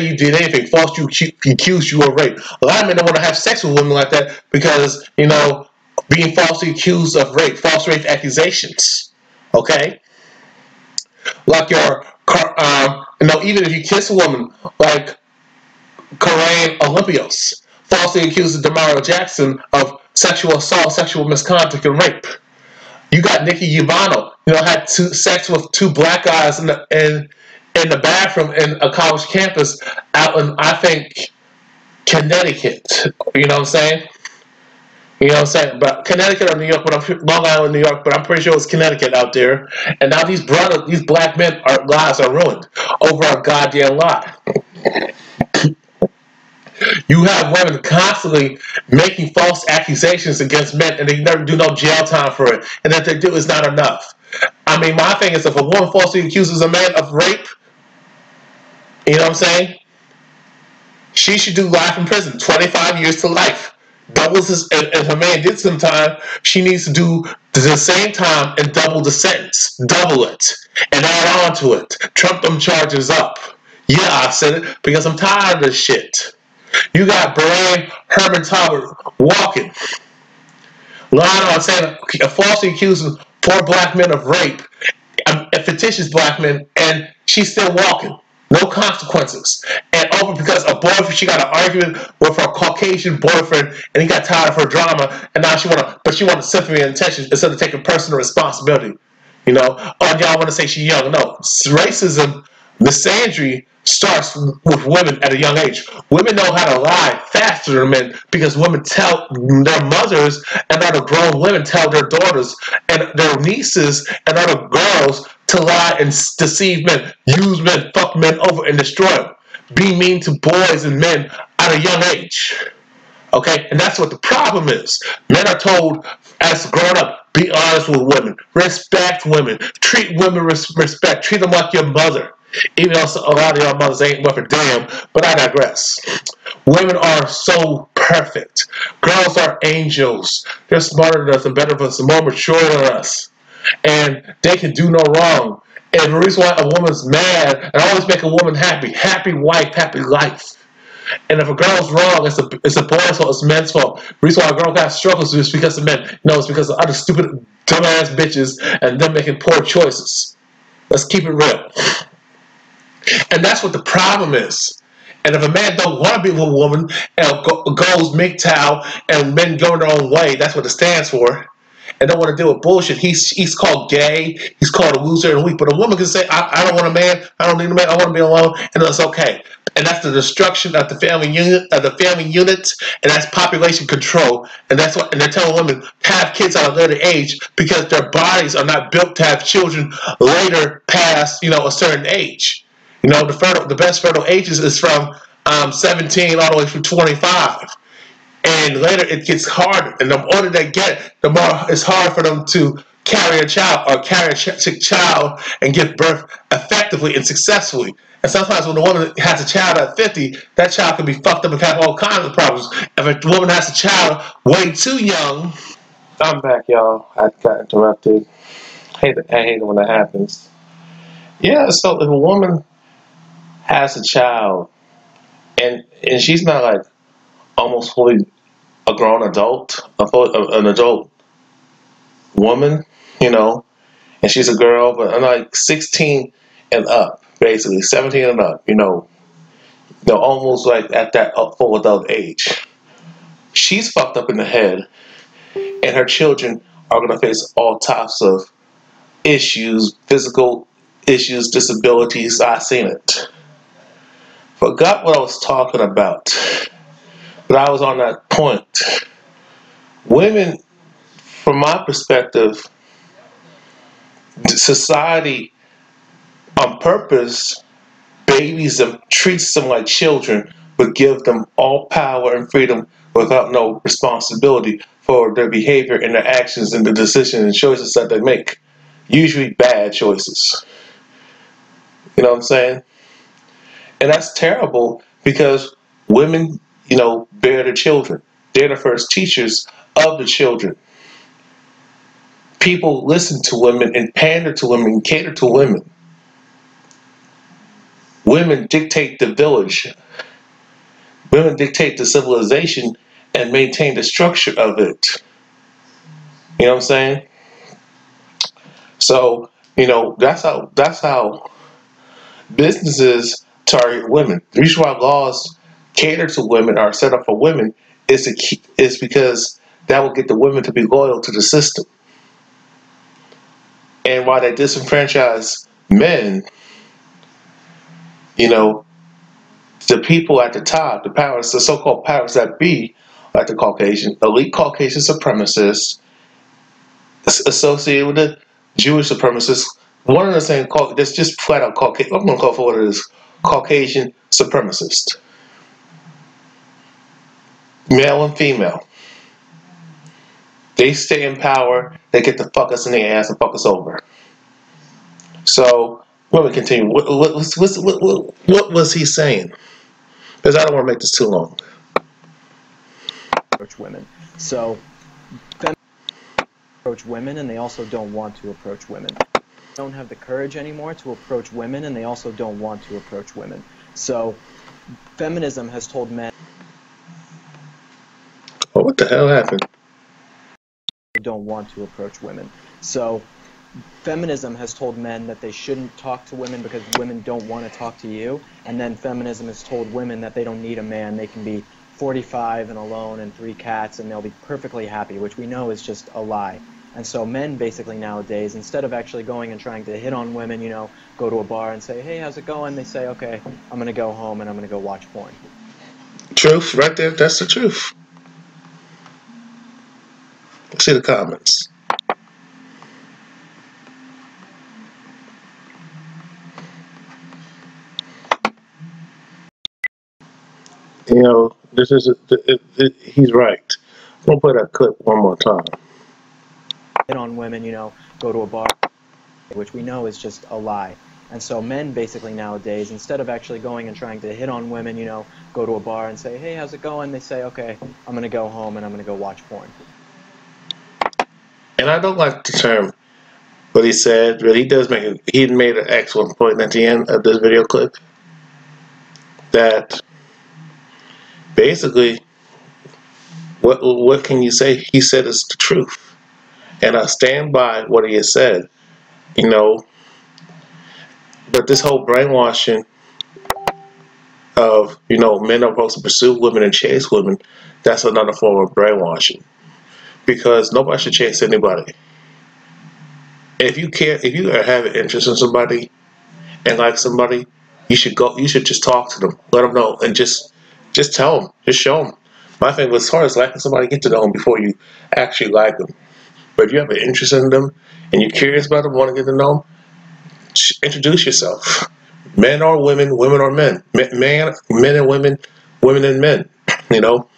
you did anything, falsely accuse you of rape. A lot of men don't want to have sex with women like that because being falsely accused of rape, false rape accusations. Okay. Like even if you kiss a woman, like Korean Olympios, falsely accused of Demario Jackson of sexual assault, sexual misconduct, and rape. You got Nikki Ubano, had sex with two black guys in the bathroom in a college campus out in, I think, Connecticut. You know what I'm saying? But Connecticut or New York, Long Island, New York, but I'm pretty sure it's Connecticut out there. And now these black men, lives are ruined over a goddamn lie. You have women constantly making false accusations against men, and they never do no jail time for it. And if they do, it's not enough. I mean, my thing is, if a woman falsely accuses a man of rape, you know what I'm saying? She should do life in prison, 25 years to life. doubles this. If a man did some time, she needs to do the same time and double the sentence, double it, and add on to it. Trump them charges up. Yeah, I said it because I'm tired of this shit. You got Brian Herman Talbot walking, lying on saying falsely accusing 4 black men of rape, fictitious black men, and she's still walking. No consequences. And over because a boyfriend, she got an argument with her Caucasian boyfriend, and he got tired of her drama, and now she wanna sympathy and attention instead of taking personal responsibility. You know, oh, y'all want to say she's young? No, racism, misandry starts with women at a young age. Women know how to lie faster than men because women tell their mothers and other grown women tell their daughters and their nieces and other girls to lie and deceive men, use men, fuck men over and destroy them. Be mean to boys and men at a young age. Okay, and that's what the problem is. Men are told as grown up, be honest with women, respect women, treat women with respect, treat them like your mother. Even though a lot of y'all mothers ain't worth a damn, but I digress. Women are so perfect. Girls are angels. They're smarter than us and better than us and more mature than us. And they can do no wrong. And the reason why a woman's mad, and I always make a woman happy. Happy wife, happy life. And if a girl's wrong, it's a boy's fault, it's men's fault. The reason why a girl got struggles is because of men. No, it's because of other stupid, dumbass bitches and them making poor choices. Let's keep it real. And that's what the problem is. And if a man don't want to be with a woman and goes MGTOW and men go their own way, that's what it stands for, and don't want to deal with bullshit, he's called gay, he's called a loser and weak. But a woman can say, I don't want a man, I don't need a man, I want to be alone, and that's okay. And that's the destruction of the family unit, and that's population control. And that's what, and they're telling women have kids at a later age because their bodies are not built to have children later past, a certain age. The best fertile ages is from 17 all the way through 25. And later it gets harder. And the older they get, the more it's hard for them to carry a child or carry a child and give birth effectively and successfully. And sometimes when a woman has a child at 50, that child can be fucked up and have all kinds of problems. If a woman has a child way too young. I'm back, y'all. I got interrupted. I hate it when that happens. Yeah, so if a woman has a child and she's not like almost fully a grown adult, an adult woman, and she's a girl, but I'm like 16 and up, basically 17 and up, they're almost like at that full adult age. She's fucked up in the head, and her children are going to face all types of issues, physical issues, disabilities. I've seen it. Forgot what I was talking about, but I was on that point. Women, from my perspective, society on purpose babies them, treats them like children, but give them all power and freedom without no responsibility for their behavior and their actions and the decisions and choices that they make. Usually bad choices. You know what I'm saying? And that's terrible because women, bear the children. They're the first teachers of the children. People listen to women and pander to women and cater to women. Women dictate the village. Women dictate the civilization and maintain the structure of it. You know what I'm saying? So, that's how businesses target women. The reason why laws cater to women are set up for women is because that will get the women to be loyal to the system. And while they disenfranchise men, the people at the top, the so-called powers that be, like the elite Caucasian supremacists, associated with the Jewish supremacists, one of the same, that's just flat out Caucasian, I'm going to call for what it is, Caucasian supremacist. Male and female. They stay in power, they get to fuck us in the ass and fuck us over. So, let me continue. What was he saying? Because I don't want to make this too long. approach women. So feminists approach women, and they also don't want to approach women. They don't have the courage anymore to approach women, and they also don't want to approach women. So feminism has told men Oh, what the hell happened? they don't want to approach women. So feminism has told men that they shouldn't talk to women because women don't want to talk to you, and then feminism has told women that they don't need a man, they can be 45 and alone and 3 cats and they'll be perfectly happy, which we know is just a lie. And so men basically nowadays, instead of actually going and trying to hit on women, you know, go to a bar and say, hey, how's it going? They say, okay, I'm going to go home and I'm going to go watch porn. Truth, right there. That's the truth. Let's see the comments. You know, this is he's right. I'm gonna play that clip one more time. Hit on women, you know, go to a bar, which we know is just a lie. And so men basically nowadays, instead of actually going and trying to hit on women, you know, go to a bar and say, hey, how's it going? They say, okay, I'm going to go home and I'm going to go watch porn. And I don't like the term what he said, but he made an excellent point at the end of this video clip that basically what can you say? He said it's the truth. And I stand by what he has said, you know, but this whole brainwashing of, you know, men are supposed to pursue women and chase women, that's another form of brainwashing. Because nobody should chase anybody. If you have an interest in somebody and like somebody, you should just talk to them, let them know, and just tell them, just show them. My thing was, as far as liking somebody, get to know them before you actually like them. But if you have an interest in them and you're curious about them, want to get to know them, introduce yourself. Men or women, women or men, men and women, women and men. You know,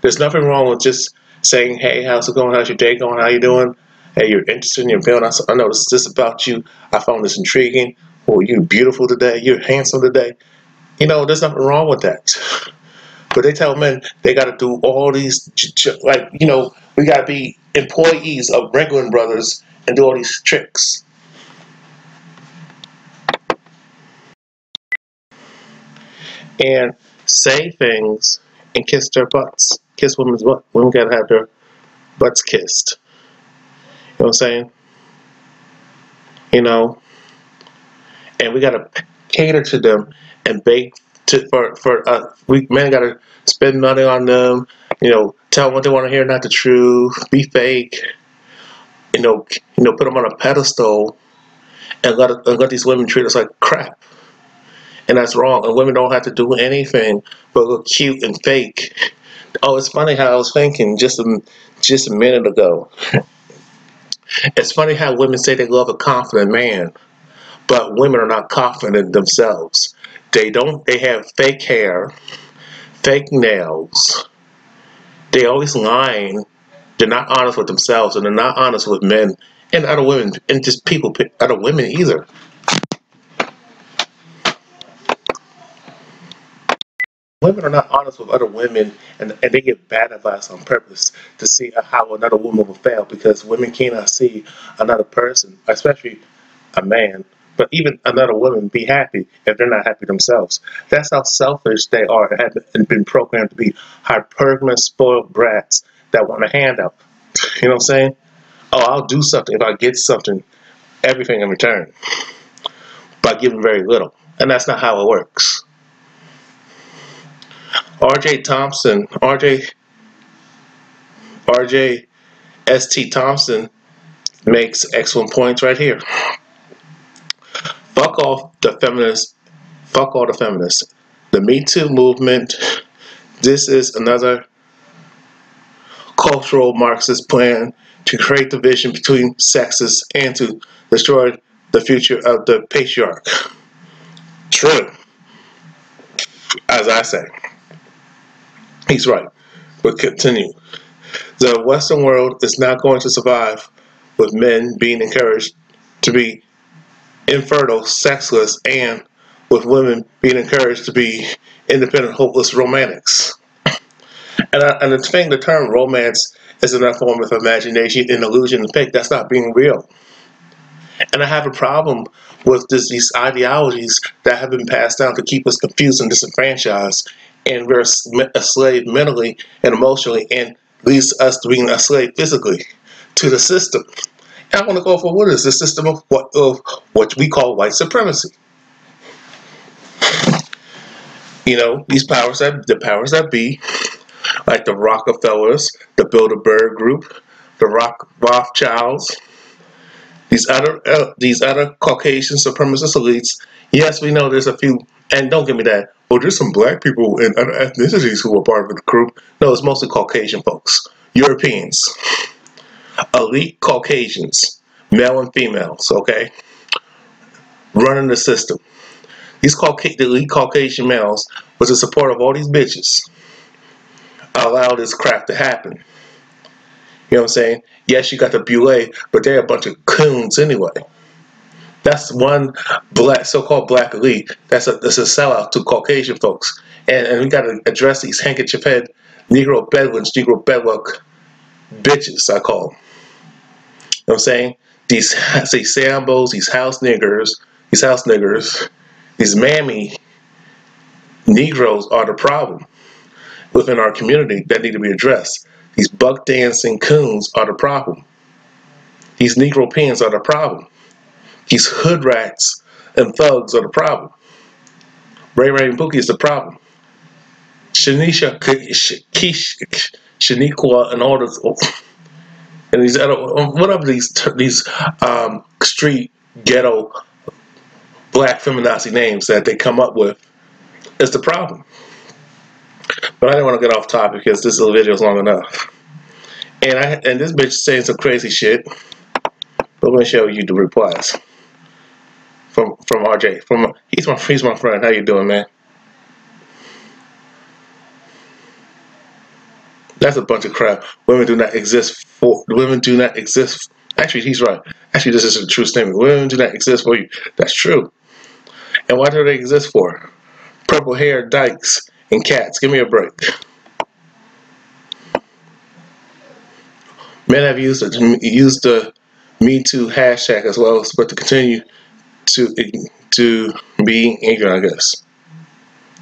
there's nothing wrong with just saying, "Hey, how's it going? How's your day going? How you doing? Hey, you're interested in your film. I noticed this about you. I found this intriguing. Oh, you're beautiful today. You're handsome today." You know, there's nothing wrong with that. But they tell men they got to do all these, like, you know, we got to be employees of Ringling Brothers and do all these tricks. And say things and kiss their butts. Kiss women's butt. Women got to have their butts kissed. You know what I'm saying? You know, and we got to cater to them and bake we men got to spend money on them. You know, tell them what they want to hear, not the truth. Be fake. Put them on a pedestal and let these women treat us like crap. And that's wrong. And women don't have to do anything but look cute and fake. Oh, it's funny how I was thinking just a minute ago. It's funny how women say they love a confident man, but women are not confident themselves. They have fake hair, fake nails. They always lying. They're not honest with themselves, and they're not honest with men and other women, and just other women either. Women are not honest with other women, and they give bad advice on purpose to see how another woman will fail, because women cannot see another person, especially a man, but even another woman, be happy if they're not happy themselves. That's how selfish they are and have been programmed to be hypergamous, spoiled brats that want a handout. You know what I'm saying? Oh, I'll do something if I get something, everything in return, by giving very little. And that's not how it works. RJ Thompson, RJ ST Thompson makes excellent points right here. Fuck off the feminists. Fuck all the feminists. The Me Too movement. This is another cultural Marxist plan to create division between sexes and to destroy the future of the patriarch. True. As I say. He's right. But continue. The Western world is not going to survive with men being encouraged to be infertile, sexless, and with women being encouraged to be independent, hopeless romantics. And the thing, the term romance is another form of imagination, an illusion, and fake. That's not being real. And I have a problem with these ideologies that have been passed down to keep us confused and disenfranchised, and we're enslaved mentally and emotionally, and leads us to being enslaved physically to the system. And I want to go for what is the system of what we call white supremacy. You know, the powers that be, like the Rockefellers, the Bilderberg Group, the Rothschilds, these other Caucasian supremacist elites. Yes, we know there's a few, and don't give me that. Well, there's some black people and other ethnicities who are part of the group. No, it's mostly Caucasian folks, Europeans, elite Caucasians, male and females. Okay, running the system. The elite Caucasian males, with the support of all these bitches, allow this crap to happen. You know what I'm saying? Yes, you got the Boule, but they're a bunch of coons anyway. That's one so-called black elite. That's a sellout to Caucasian folks. And we got to address these handkerchief-head Negro bedouins, Negro bedluck bitches, I call them. You know what I'm saying? These Sambos, these house niggers, these mammy Negroes are the problem within our community that need to be addressed. These buck dancing coons are the problem. These Negro pins are the problem. These hood rats and thugs are the problem. Ray Ray and Pookie is the problem. Shaniqua and all this, and these other, whatever these street ghetto black feminazi names that they come up with is the problem. But I didn't want to get off topic because this little video is long enough. And this bitch is saying some crazy shit. But I'm gonna show you the replies from RJ. He's my friend. How you doing, man? That's a bunch of crap. Women do not exist. Actually, he's right. Actually, this is a true statement. Women do not exist for you. That's true. And what do they exist for? Purple hair dykes and cats. Give me a break. Men have used the Me Too hashtag as well, but to continue to be ignorant, I guess.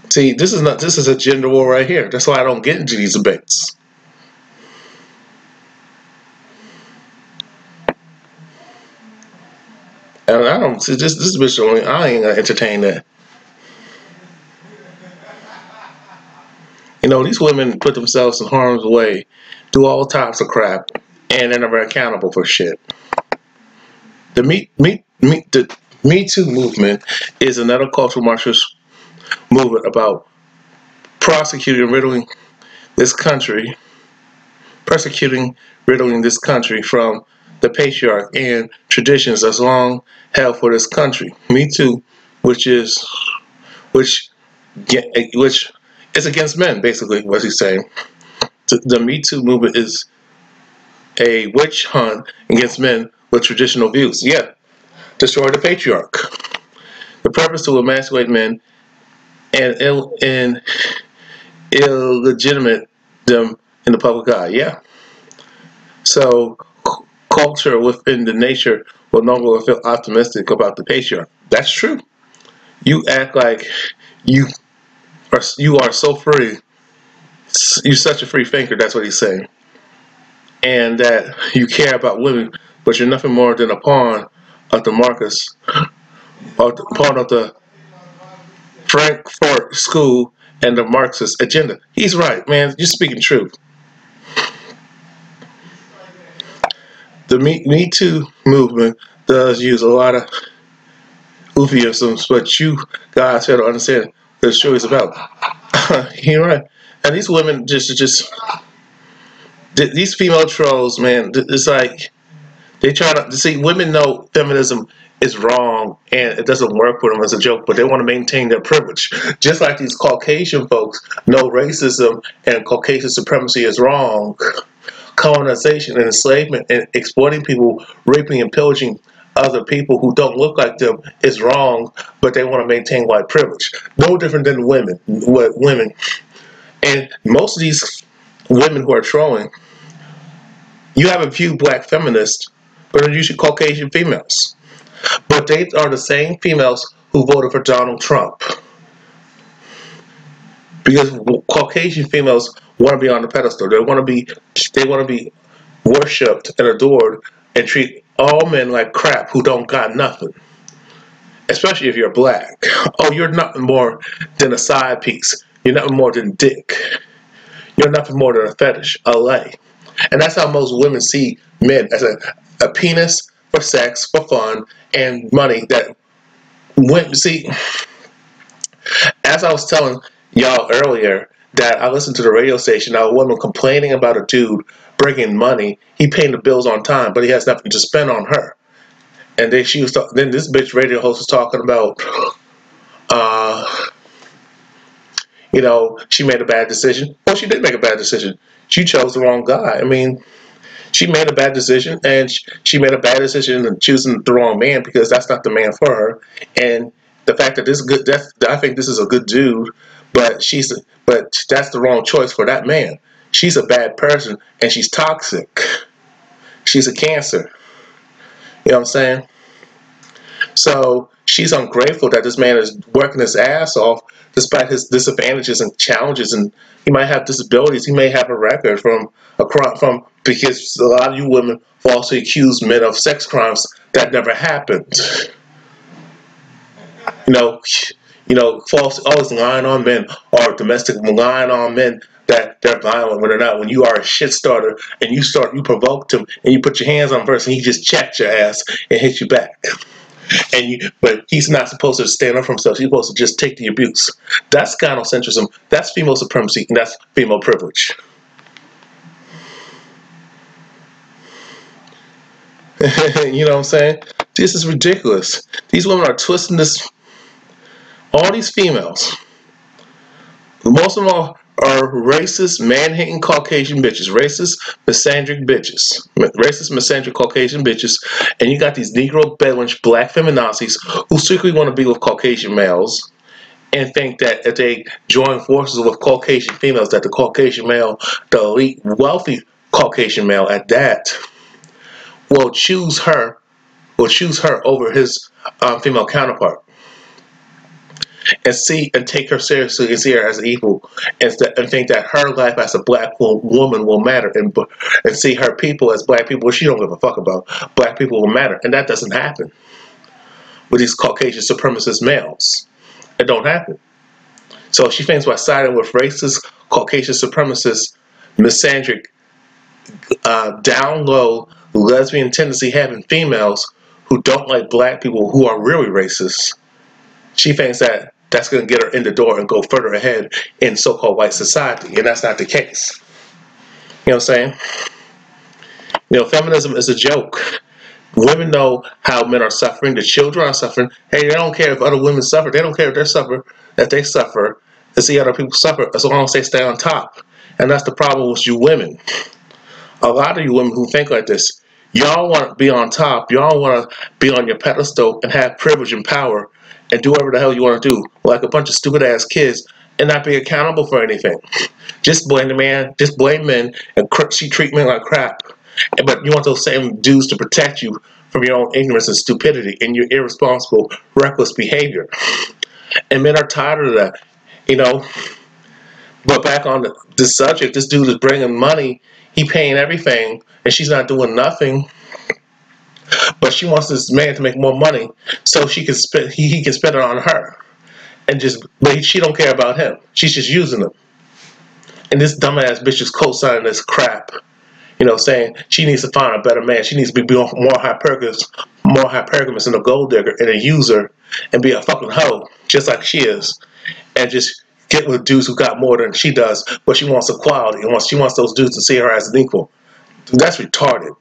See, this is a gender war right here. That's why I don't get into these debates. And I don't see this bitch only. I ain't gonna entertain that. You know, these women put themselves in harm's way, do all types of crap, and they're never accountable for shit. The Me Too movement is another cultural Marxist movement about persecuting, riddling this country from the patriarch and traditions that's long held for this country. Me Too, which is against men, basically, what he's saying. The Me Too movement is a witch hunt against men with traditional views. Yeah, destroy the patriarch. The purpose to emasculate men and illegitimate them in the public eye. Yeah. So culture within the nature will no longer feel optimistic about the patriarch. That's true. You act like you are so free. You're such a free thinker. That's what he's saying. And that you care about women, but you're nothing more than a pawn of the Marcus, or the pawn of the Frankfurt School and the Marxist agenda. He's right, man. You're speaking truth. The Me Too movement does use a lot of euphemisms, but you guys have to understand what the show is about. You're right. And these women these female trolls, man, it's like they try to see. Women know feminism is wrong and it doesn't work for them as a joke, but they want to maintain their privilege. Just like these Caucasian folks know racism and Caucasian supremacy is wrong. Colonization and enslavement and exploiting people, raping and pillaging other people who don't look like them is wrong, but they want to maintain white privilege. No different than women. And most of these women who are trolling, you have a few black feminists, but they're usually Caucasian females. But they are the same females who voted for Donald Trump. Because Caucasian females want to be on the pedestal. They want to be worshipped and adored and treat all men like crap who don't got nothing. Especially if you're black. Oh, you're nothing more than a side piece. You're nothing more than dick. You're nothing more than a fetish, a lay. And that's how most women see men, as a penis for sex, for fun, and money. That went, see, as I was telling y'all earlier, that I listened to the radio station, a woman complaining about a dude bringing money. He paying the bills on time, but he has nothing to spend on her. And then then this bitch radio host was talking about, she made a bad decision. Well, she did make a bad decision. She chose the wrong guy. I mean, she made a bad decision, and she made a bad decision in choosing the wrong man, because that's not the man for her. And the fact that I think this is a good dude, but that's the wrong choice for that man. She's a bad person, and she's toxic. She's a cancer. You know what I'm saying? So she's ungrateful that this man is working his ass off despite his disadvantages and challenges, and he might have disabilities. He may have a record because a lot of you women falsely accuse men of sex crimes that never happened. False, always lying on men, or domestic lying on men that they're violent when they're not. When you are a shit starter and you provoked him and you put your hands on a person, he just checked your ass and hit you back. But he's not supposed to stand up for himself. He's supposed to just take the abuse. That's gynocentrism. That's female supremacy, and that's female privilege. You know what I'm saying? This is ridiculous. These women are twisting this. All these females, most of them are racist, man-hating Caucasian bitches, racist, misandric bitches, racist, misandric Caucasian bitches, and you got these Negro Bedouin black feminazis who secretly want to be with Caucasian males and think that if they join forces with Caucasian females, that the Caucasian male, the elite, wealthy Caucasian male at that, will choose her over his female counterpart. And take her seriously and see her as an equal, and think that her life as a black woman will matter, and see her people as black people she don't give a fuck about. Black people will matter, and that doesn't happen with these Caucasian supremacist males. It don't happen. So she thinks by siding with racist Caucasian supremacist, misandric, down low, lesbian tendency having females who don't like black people who are really racist. She thinks that that's going to get her in the door and go further ahead in so-called white society, and that's not the case. You know what I'm saying? Feminism is a joke. Women know how men are suffering. The children are suffering. Hey, they don't care if other women suffer. They don't care if they suffer, to see other people suffer, as long as they stay on top. And that's the problem with you women. A lot of you women who think like this, y'all want to be on top. Y'all want to be on your pedestal and have privilege and power and do whatever the hell you want to do, like a bunch of stupid ass kids, and not be accountable for anything. Just blame the man, just blame men, and treat men like crap. But you want those same dudes to protect you from your own ignorance and stupidity and your irresponsible, reckless behavior. And men are tired of that, But back on this subject, this dude is bringing money, he paying everything, and she's not doing nothing. But she wants this man to make more money so he can spend it on her, but she don't care about him. She's just using him. And this dumbass bitch is co-signing this crap, saying she needs to find a better man. She needs to be more hypergamous and a gold digger and a user and be a fucking hoe, just like she is, and just get with dudes who got more than she does. But she wants equality and she wants those dudes to see her as an equal. Dude, that's retarded.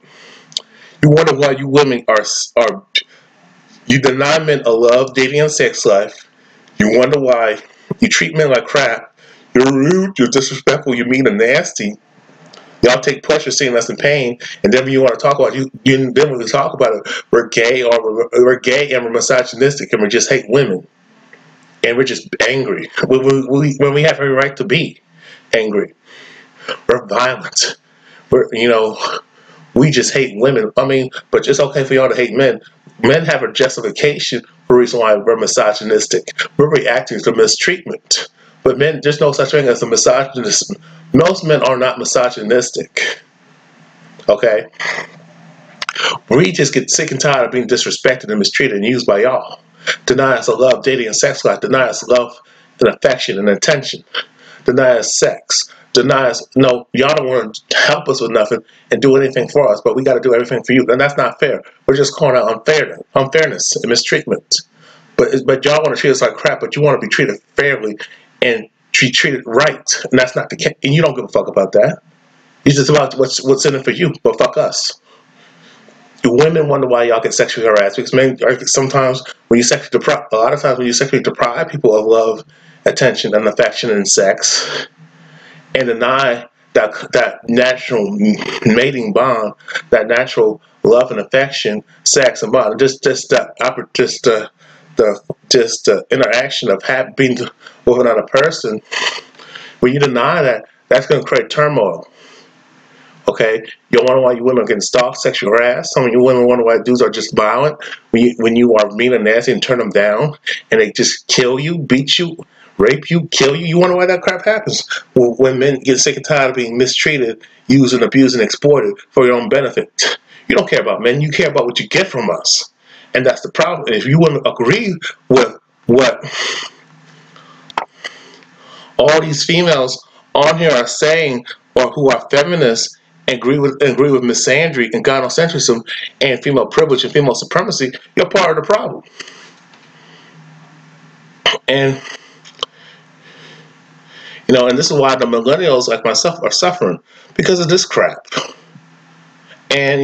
You wonder why you women you deny men a love, dating, and sex life. You wonder why you treat men like crap. You're rude, you're disrespectful, you're mean and nasty. Y'all take pleasure seeing us in pain, and then when you want to talk about then when we talk about it, we're gay and we're misogynistic and we just hate women. And we're just angry when we have every right to be angry. We're violent. We just hate women. I mean, but it's okay for y'all to hate men. Men have a justification for the reason why we're misogynistic. We're reacting to mistreatment. But men, there's no such thing as a misogynist. Most men are not misogynistic. Okay? We just get sick and tired of being disrespected and mistreated and used by y'all. Deny us of love, dating, and sex life. Deny us love and affection and attention. Deny us sex. Deny us, no, y'all don't want to help us with nothing and do anything for us, but we got to do everything for you. And that's not fair. We're just calling out unfairness and mistreatment. But y'all want to treat us like crap, but you want to be treated fairly and be treated right. And that's not the case. And you don't give a fuck about that. It's just about what's in it for you, but fuck us. Women wonder why y'all get sexually harassed because men sometimes when you sexually deprive, a lot of times when you sexually deprive people of love, attention, and affection and sex, and deny that natural mating bond, that natural love and affection, sex and bond, just the interaction of being with another person. When you deny that, that's going to create turmoil. Okay, you wonder why you women are getting stalked, sexually harassed. Some of you women wonder why dudes are just violent when you are mean and nasty and turn them down, and they just kill you, beat you, rape you, kill you. You wonder why that crap happens when men get sick and tired of being mistreated, used and abused and exploited for your own benefit. You don't care about men. You care about what you get from us, and that's the problem. And if you wouldn't agree with what all these females on here are saying, or who are feminists, agree with misandry and gynocentrism and female privilege and female supremacy, you're part of the problem. And and this is why the millennials like myself are suffering because of this crap. And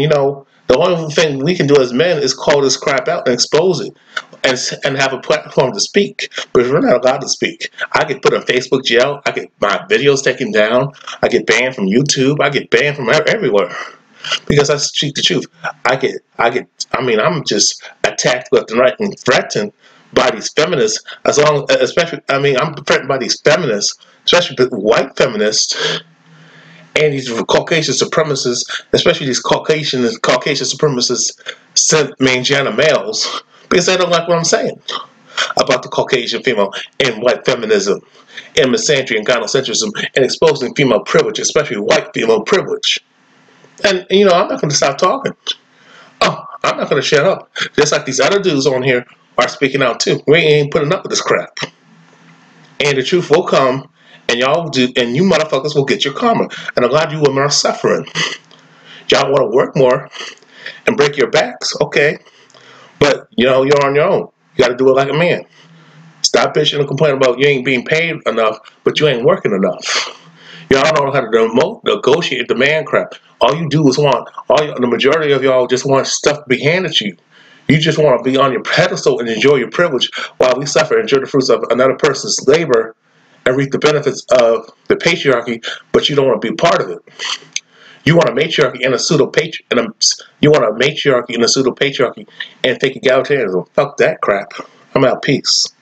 the only thing we can do as men is call this crap out and expose it and have a platform to speak. But if we're not allowed to speak, I get put in Facebook jail, I get my videos taken down, I get banned from YouTube, I get banned from everywhere. Because I speak the truth. I'm just attacked left and right and threatened by these feminists, I'm threatened by these feminists, especially white feminists, and these Caucasian supremacists, especially these Caucasian supremacists, mangina males, because they don't like what I'm saying about the Caucasian female and white feminism and misandry and gynocentrism and exposing female privilege, especially white female privilege. And I'm not going to stop talking. I'm not going to shut up. Just like these other dudes on here are speaking out too. We ain't putting up with this crap. And the truth will come, and y'all do, and you motherfuckers will get your karma. And a lot of you women are suffering. Y'all want to work more and break your backs, okay? But you're on your own. You got to do it like a man. Stop bitching and complaining about you ain't being paid enough, but you ain't working enough. Y'all don't know how to negotiate demand crap. All you do is the majority of y'all just want stuff to be handed to you. You just want to be on your pedestal and enjoy your privilege while we suffer, enjoy the fruits of another person's labor and reap the benefits of the patriarchy, but you don't want to be part of it. You want a matriarchy and a pseudo patriarchy and fake egalitarianism. Fuck that crap. I'm out. Peace.